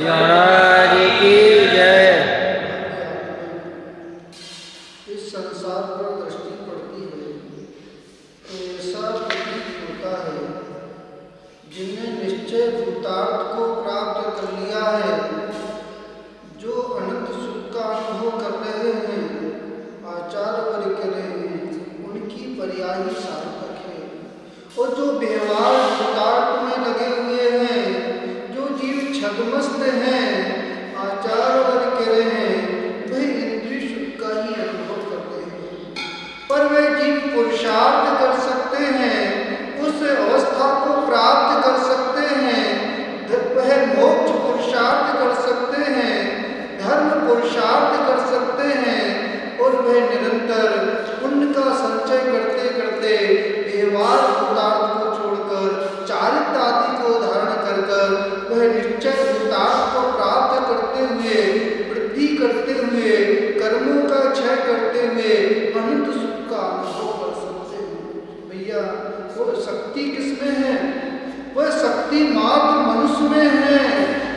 महाराज की जय। इस संसार पर दृष्टि पड़ती है तो ऐसा प्रतीत होता है जिनने निश्चय भूतार्थ को प्राप्त कर लिया है, जो अनंत सुख का अनुभव कर रहे हैं, आचार्य वर्ग कह रहे हैं, उनकी पर्यायी सार्थक है। और जो व्यवहार भूतार्थ में लगे हुए हैं, जो जीव छद्मस्त हैं, आचार्य वर्ग कह रहे हैं, वह इंद्रिय सुख का ही अनुभव करते हैं। पर वे जीव पुरुषार्थ कर सकते हैं, उस अवस्था को प्राप्त कर सकते हैं, वह मोक्ष पुरुषार्थ कर सकते हैं, धर्म पुरुषार्थ कर सकते हैं, और वह निरंतर पुण्य का संचय करते करते व्यवहार भूतार्थ को छोड़कर चारित्र आदि को धारण कर कर वह निश्चय भूतार्थ को प्राप्त करते हुए, वृद्धि करते हुए, कर्मों का क्षय करते हुए अनंत सुख का अनुभव कर सकते हैं। भैया वो शक्ति किसमें है? वह शक्ति मात्र मनुष्य में है।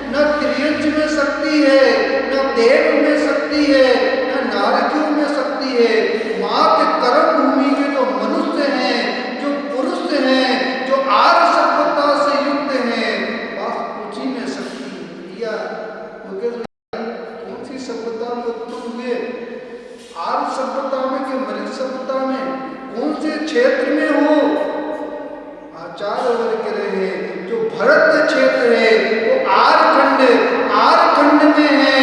न त्रियंच में शक्ति है, न देव में शक्ति है, न नारकियों में शक्ति है। मात्र कर्म भूमि के जो मनुष्य हैं, जो पुरुष हैं, जो आर्य सभ्यता से युक्त हैं, बस उसी में शक्ति है। भैया कौन सी सभ्यता में उत्पन्न हुए? आर्य सभ्यता में कि मृत सभ्यता में? कौन से क्षेत्र में हो? आचार्य वर्ग कह रहे हैं जो भरत क्षेत्र है वो आर्यखंड में है।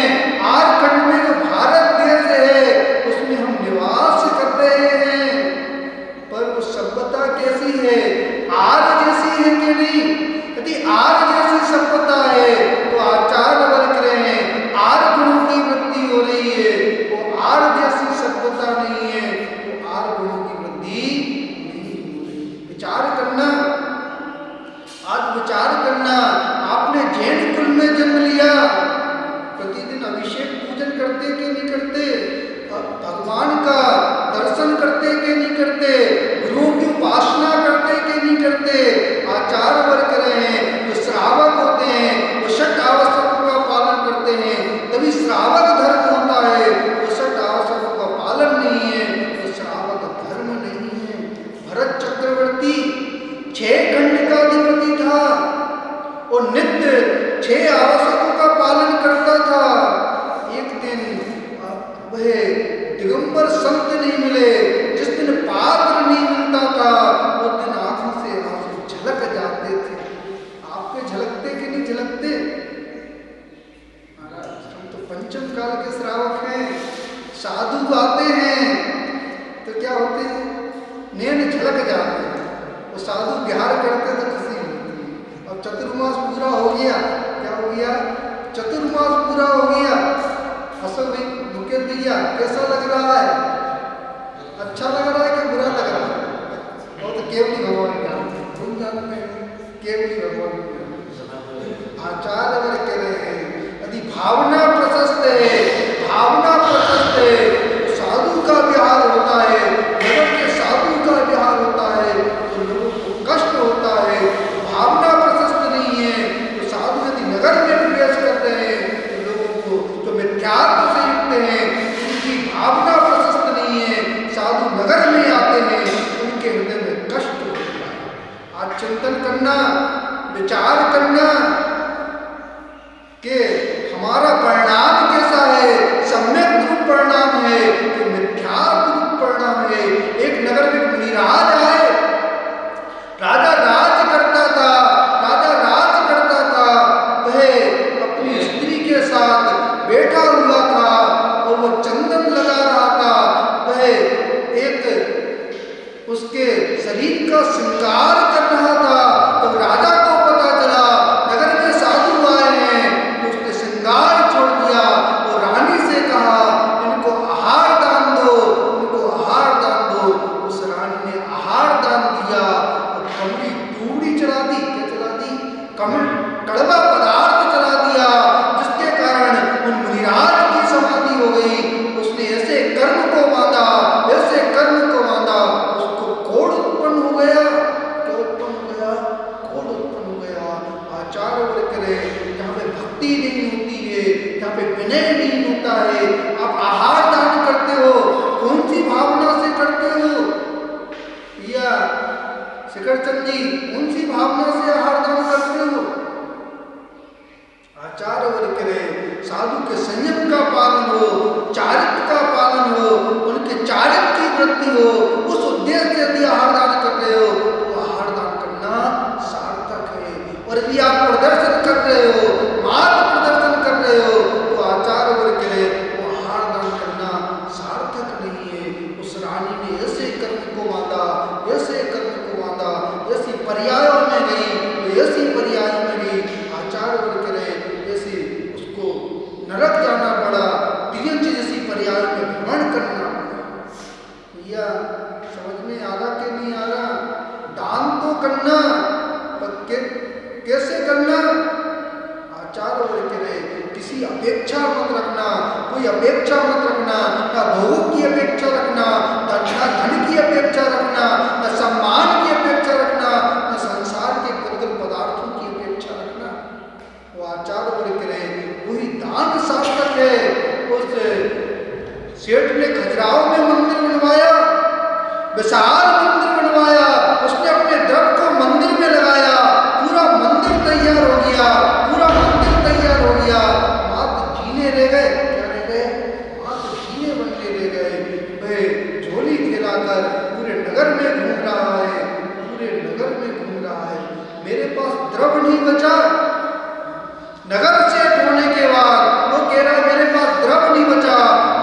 आर्यखंड में जो भारत देश है उसमें हम निवास कर रहे हैं। पर वो सभ्यता कैसी है? आर्य जैसी है कि नहीं? यदि आर्य जैसी सभ्यता है तो आचार्य वर्ग कह रहे हैं आर्य गुणों की वृद्धि हो रही है। वो आर्य जैसी सभ्यता नहीं है, वो आर्य गुणों की वृद्धि नहीं हो रही। विचार करना, आज विचार करना, आपने जैन कुल में जन्म लिया, प्रतिदिन अभिषेक पूजन करते कि नहीं करते? भगवान का दर्शन करते कि नहीं करते? गुरुओं की उपासना करते कि नहीं करते? आचार्य वर्ग कर रहे हैं जो श्रावक होते हैं वो षट आवश्यकों का पालन करते हैं, तभी श्रावक धर्म होता है। वो षट आवश्यकों का पालन नहीं है तो श्रावक धर्म नहीं है। भरत चक्रवर्ती 6 खंड का अधिपति था और नित्य 6 आवश्यकों का पालन करता था। एक दिन वह दिगंबर संत नहीं मिले, जिस दिन पात्र नहीं मिलता था उस दिन आंखों से आंसू झलक जाते थे। आपके झलकते कि नहीं झलकते? महाराज हम तो पंचम काल के श्रावक हैं। साधु आते हैं तो क्या होते हैं? नैन झलक जाते हैं। वो साधु विहार करते तो खुशी होती है। अब चतुर्मास पूरा हो गया, क्या हो गया? चतुर्मास पूरा हो गया। हंसो भाई, मुकेश भैया कैसा लग रहा है? अच्छा लग रहा है कि बुरा लग रहा है? और तो केवली भगवान का तुम जानते हैं, केवली भगवान का। आचार्य वर्ग कह रहे हैं यदि भावना प्रशस्त है, भावना प्रशस्त है तो साधु का विहार होता है, नगर के साधु का विहार होता है तो लोगों को कष्ट होता है। भावना प्रशस्त नहीं है तो साधु यदि नगर में प्रवेश करते हैं तो लोगों को जो मिथ्यात्व से युक्त हैं, उनकी भावना प्रशस्त नहीं है, साधु नगर में आते हैं, उनके हृदय में कष्ट होता है। आज चिंतन करना, विचार करना कि हमारा परिणाम कैसा है? सम्यक रूप परिणाम है कि मिथ्यात्व रूप परिणाम है। एक नगर में मुनिराज आए, राजा राज करता था, वह अपनी स्त्री के साथ बैठा हुआ था और वो चंदन लगा रहा था, वह एक उसके शरीर का श्रृंगार कर रहा था। तो राजा को पता चला नगर में साधु आए हैं तो उसने श्रृंगार छोड़ दिया और रानी से कहा इनको आहार दान दो, नहीं होती है, यहाँ पे विनय नहीं होता है। आप आहार दान करते हो, कौन सी भावना से करते हो या शिखरचंद जी, कौन सी भावना से आहार दान करते हो? आचार्य वर्ग करे साधु के संयम का पालन हो, चारित्र का पालन हो, उनके चारित्र की वृद्धि हो, उस उद्देश्य से यदि आहार दान कर रहे हो तो आहार दान करना सार्थक है। और यदि आप प्रदर्शन कर रहे हो, मार्ग प्रदर्शन कर रहे हो, तो आचार्य वर्ग करे वो आहार दान करना सार्थक नहीं है। उस रानी ने ऐसे कर्म को बांधा, ऐसे कर्म को बांधा, ऐसी पर्यायों में गई, ऐसी पर्यायों में गई, आचार्य वर्ग करे ऐसे उसको नरक जाना पड़ा, तिर्यंच जैसी पर्यायों में भ्रमण करना पड़ा। भैया समझ में आ रहा कि नहीं आ रहा? दान तो करना, पर कैसे करना? आचार्य वर्ग करे किसी अपेक्षा मत रखना, कोई अपेक्षा मत रखना, ना भोग की अपेक्षा रखना, ना धन की अपेक्षा रखना, ना सम्मान की अपेक्षा रखना, ना संसार के कुल पदार्थों की अपेक्षा रखना। वो आचार्य वर्ग करे वही दान सार्थक है। उस सेठ ने खजुराहो में मंदिर बनवाया, विशाल मंदिर बनवाया, उसने अपने द्रव्य को मंदिर में लगाया, पूरा मंदिर तैयार हो गया, पूरा मंदिर तैयार हो गया, मात्र जीने रह गए। क्या रह गए? मात्र जीने बनते रह गए। वह झोली फैलाकर पूरे नगर में घूम रहा है, पूरे नगर में घूम रहा है। मेरे पास द्रव्य नहीं बचा, नगर से होने के बाद वो कह रहा है मेरे पास द्रव्य नहीं बचा,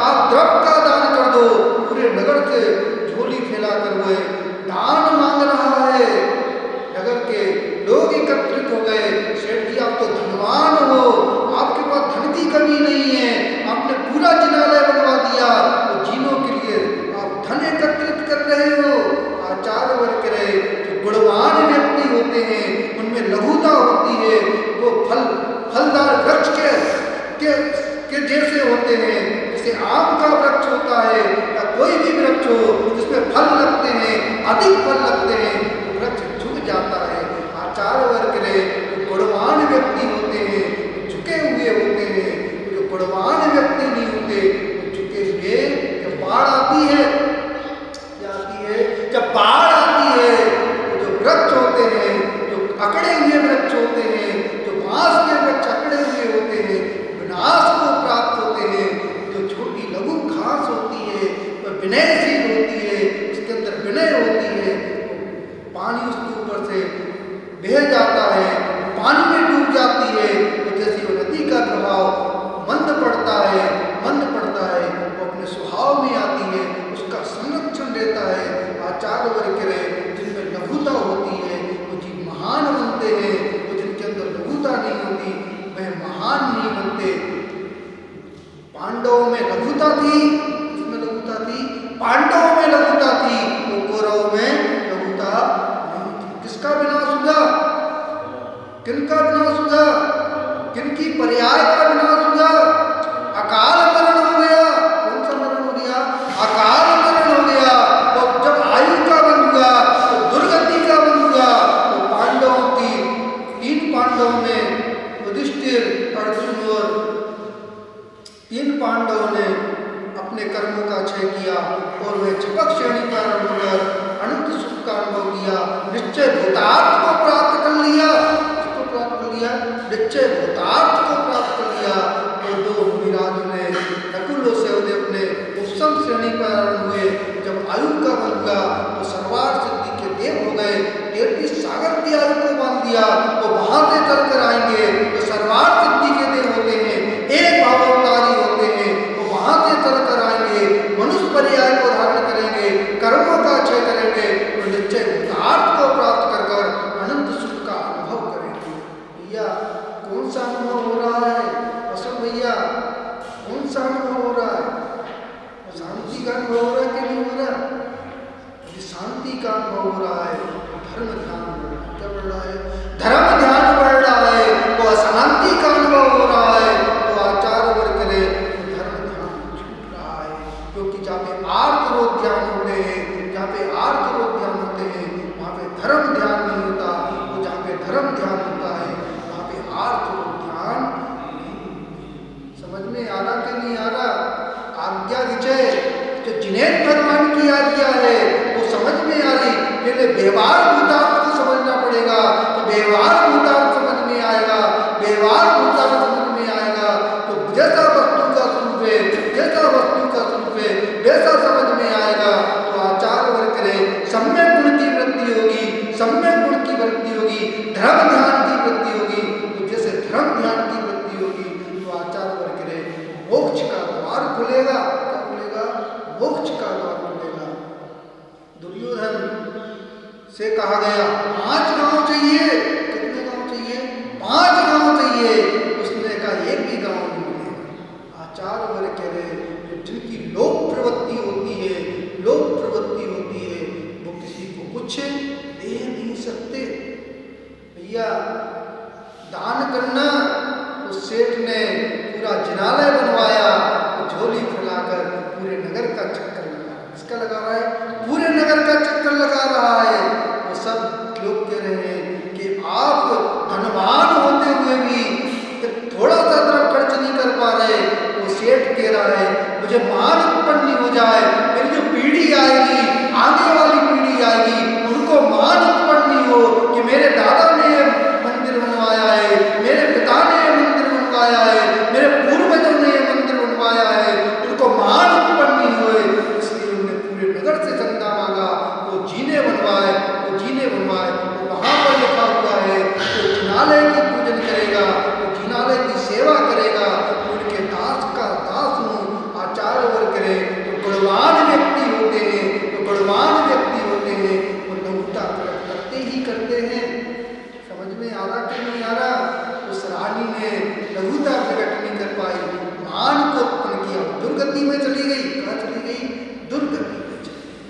आप द्रव्य का दान कर दो। पूरे नगर से झोली फैलाकर वह दान मांग रहा है। नगर के लोग एकत्रित हो गए, सेठ जी आप तो धनवान हो, आपके पास धन की कमी नहीं है, आपने पूरा जिनालय बनवा दिया, तो जीनों के लिए आप धन एकत्रित कर रहे हो। आचार्य वर्ग करे जो गुणवान व्यक्ति होते हैं उनमें लघुता होती है, वो फलदार वृक्ष के जैसे होते हैं। जैसे आम का वृक्ष होता है या कोई भी वृक्ष हो जिसमें फल लगते हैं, अधिक फल लगते हैं, तो वृक्ष झुक जाता है। आचार्य वर्ग के जो गुणवान व्यक्ति होते हैं झुके हुए होते हैं, जो गुणवान व्यक्ति नहीं होते वो झुके हुए। जब बाढ़ आती है, क्या आती है? जब बाढ़ आती है तो जो वृक्ष होते हैं, जो अकड़े हुए वृक्ष होते हैं, जो बांस के वृक्ष अकड़े हुए होते हैं, विनाश को प्राप्त होते हैं। जो छोटी लघु घास होती है वह विनयशील होती है, उसके अंदर विनय होती है, पानी उसके ऊपर से बह जाता है, पानी में डूब जाती है, तो जैसे वो नदी का प्रभाव मंद पड़ता है, वो अपने स्वभाव में आती है, उसका संरक्षण रहता है। आचार्य वर्ग के जिनमें लघुता होती है वो जीव महान बनते हैं, वो जिनके अंदर लघुता नहीं होती वह महान नहीं बनते। पांडवों में लघुता थी, इसमें लघुता थी, पांडवों में लघुता थी, वो कौरवों में लघुता नहीं थी। किसका विनाश हुआ? किनका विनाश हुआ? किनकी पर्याय का विनाश हुआ? अकाल मरण हो गया। कौन सा मरण हो गया? अकाल मरण हो गया। तो जब आयु का बन हुआ तो दुर्गति का बन हुआ। तो पांडवों की 3 पांडवों में युधिष्ठिर, अर्जुन और 3 पांडवों ने अपने कर्मों का क्षय किया और वे छपक श्रेणी प्रारंभ होकर अनंत सुख का अनुभव किया। निश्चय भूतार्थ को प्राप्त कर लिया। किसको प्राप्त कर लिया? निश्चय भूतार्थ को प्राप्त कर लिया। और 2 मुनिराजों ने नकुल और सहदेव अपने उपसम श्रेणी पर आरंभ हुए। जब आयु का बन हुआ तो सर्वार्थ सिद्धि के देव हो गए। 33 सागर की आयु को बांध दिया, वो वहां से चलकर आएंगे तो सर्वार्थ सिद्धि के देव होते हैं, एक भावोत्तारी होते हैं, वो वहां से चलकर आएंगे, मनुष्य पर्याय को धारण करेंगे, कर्मों का क्षय करेंगे और निश्चय भूतार्थ को प्राप्त कर अनंत सुख का अनुभव करेंगे। भैया कौन सा अनुभव हो रहा है? असल भैया कौन सा अनुभव हो रहा है? शांति का अनुभव हो रहा है कि नहीं हो रहा? में आ रहा कि नहीं आ रहा? आज्ञा विजय, जो जिन्हें भगवान की आज्ञा है वो समझ में आ रही। पहले व्यवहार भूतार्थ को समझना पड़ेगा, तो व्यवहार भूतार्थ समझ में आएगा, व्यवहार भूतार्थ समझ में आएगा तो जैसा वस्तु का स्वरूप है, जैसा वस्तु का स्वरूप है वैसा समझ में आएगा। तो आचार वर्ग करे सम्यक गुण की वृद्धि होगी, सम्यक गुण की वृद्धि होगी, धर्म ध्यान की वृद्धि होगी। तो जैसे धर्म ध्यान की वृद्धि होगी तो आचार वर्ग करे मोक्ष का द्वार खुलेगा। क्या खुलेगा? मोक्ष का द्वार खुलेगा। दुर्योधन से कहा गया 5 गांव चाहिए। कितने गांव चाहिए? 5 गांव चाहिए। उसने कहा एक भी गांव नहीं मिलेगा। आचार वर्ग कह रहे जिनकी लोक प्रवृत्ति होती है, लोक प्रवृत्ति होती है, वो किसी को कुछ दे नहीं सकते। भैया दान करना, उस सेठ ने पूरा जिनालय बनवाया, झोली फैलाकर पूरे नगर का चक्कर लगा। किसका लगा रहा है? पूरे नगर का चक्कर लगा रहा है। वो सब लोग कह रहे हैं कि आप धनवान होते हुए भी थोड़ा सा तरफ खर्च नहीं कर पा रहे। वो सेठ कह रहा है मुझे मान उत्पन्न नहीं हो जाए, मेरी जो पीढ़ी आएगी, आगे वाली पीढ़ी आएगी, उनको मान उत्पन्न नहीं हो कि मेरे दादा ने मंदिर बनवाया है, मेरे पिता ने मंदिर बनवाया है, मेरे पूर्वजों ने मंदिर बनवाया है, उनको मान उत्पन्न नहीं हुए। इसलिए उन्होंने पूरे नगर से चंदा मांगा, वो जीने बनवाए, वो जीने बनवाए। तो वहाँ पर लिखा हुआ है तो जिनालय की पूजन करेगा, तो जिनालय की सेवा करेगा, उनके दास का दास हूँ। आचार वर्ग करे तो गुणवान व्यक्ति होते हैं, तो गुणवान व्यक्ति होते हैं वो लघुता करते ही करते हैं। समझ में आ रहा कि नहीं आ रहा? उस रानी ने लघुता प्रकट नहीं कर पाई, मान को उत्पन्न किया, दुर्गति में चली गई। कहाँ चली गई? दुर्गति में चली गई।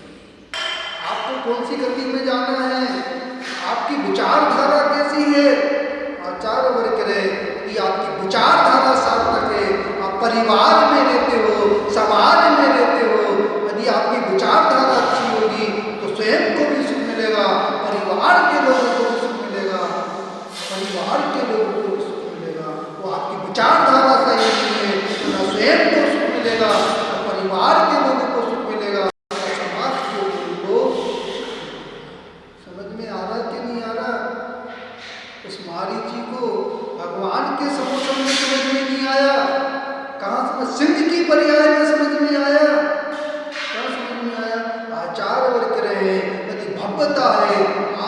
आपको कौन सी गति में जाना है? आपकी विचारधारा कैसी है? आचार वर्ग करे कि आपकी विचारधारा सार्थक है, आप परिवार में रहते हो, समाज में रहते हो, यदि आपकी विचारधारा अच्छी होगी तो स्वयं को भी सुख मिलेगा, परिवार के लोगों को भी सुख मिलेगा, परिवार के लोगों को भी सुख मिलेगा। वो आपकी विचारधारा सही नहीं है तो न स्वयं को सुख मिलेगा, न परिवार के लोगों को सुख मिलेगा, समाज के लोगों को। समझ में आ रहा कि नहीं आ रहा? उस मारीची को भगवान के समोसन में समझ में नहीं आया। कहाँ समझ? सिंह की पर्याय में समझ में आया। क्या समझ में आया? आचार वर्ग रहे यदि भव्यता है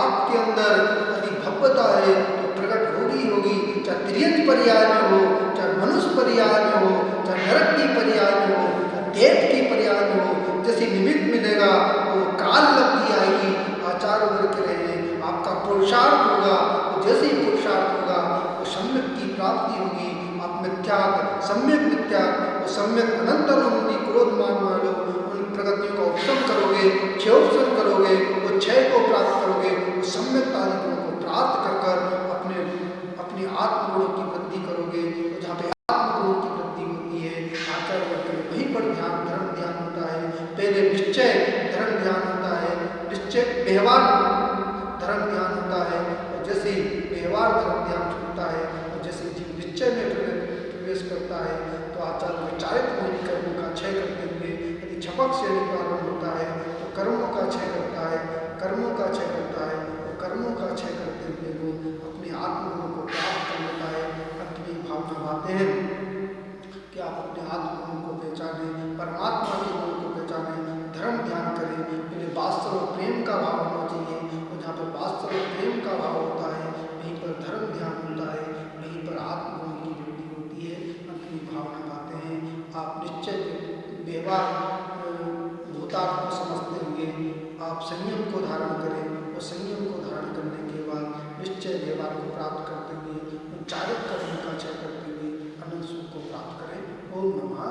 आपके अंदर, यदि भव्यता है तो प्रकट होगी होगी, चाहे त्रियंज पर्याय में हो, चाहे मनुष्य पर्याय में हो, चाहे नरक की पर्याय में हो, चाहे देव की पर्याय में हो, जैसे निमित्त मिलेगा वो काल लब्धि आएगी। आचार वर्ग रहे आपका पुरुषार्थ होगा, तो जैसे ही पुरुषार्थ होगा वो सम्यक की प्राप्ति होगी। आप मिथ्याग सम्यक मिथ्याग, वो सम्यक अनंतर होगी, क्रोध मान वालो उन प्रगतियों का उपशम करोगे, क्षयोपशम करोगे, वो क्षय को प्राप्त करोगे, वो सम्यक तारीखों को प्राप्त कर कर अपने आत्मगुणों की वृद्धि करोगे। तो जहाँ पे आत्मगुणों की वृद्धि होती है आचार वर्ग में वहीं पर ध्यान, धर्म ध्यान होता है। पहले निश्चय धर्म ध्यान होता है, निश्चय व्यवहार धर्म ध्यान होता है, और जैसे ही व्यवहार धर्म ध्यान छूटता है और जैसे जीव निश्चय में प्रवेश करता है तो आचार विचारित होने कर्मों का क्षय करते हुए यदि झपक से निवारण होता है तो कर्मों का क्षय करता है, कर्मों का क्षय करता है, और कर्मों का क्षय करते हुए वो अपने आत्मगुणों को प्राप्त कर लेता है। अपनी भावना भाते हैं कि आप अपने आत्मगुणों को पहचानें, परमात्मा के गुणों को पहचानें, धर्म ध्यान करें। पहले वास्तव प्रेम का भाव होना चाहिए, और जहाँ पर वास्तव प्रेम का भाव होता है वहीं पर धर्म ध्यान होता है, वहीं पर आत्मगुण की वृद्धि होती है। अपनी भावना पाते हैं आप निश्चय व्यवहार भूतार्थ को समझते हुए आप संयम को धारण करें, और संयम को धारण करने के बाद निश्चय व्यवहार को प्राप्त करते हुए उच्चारित कर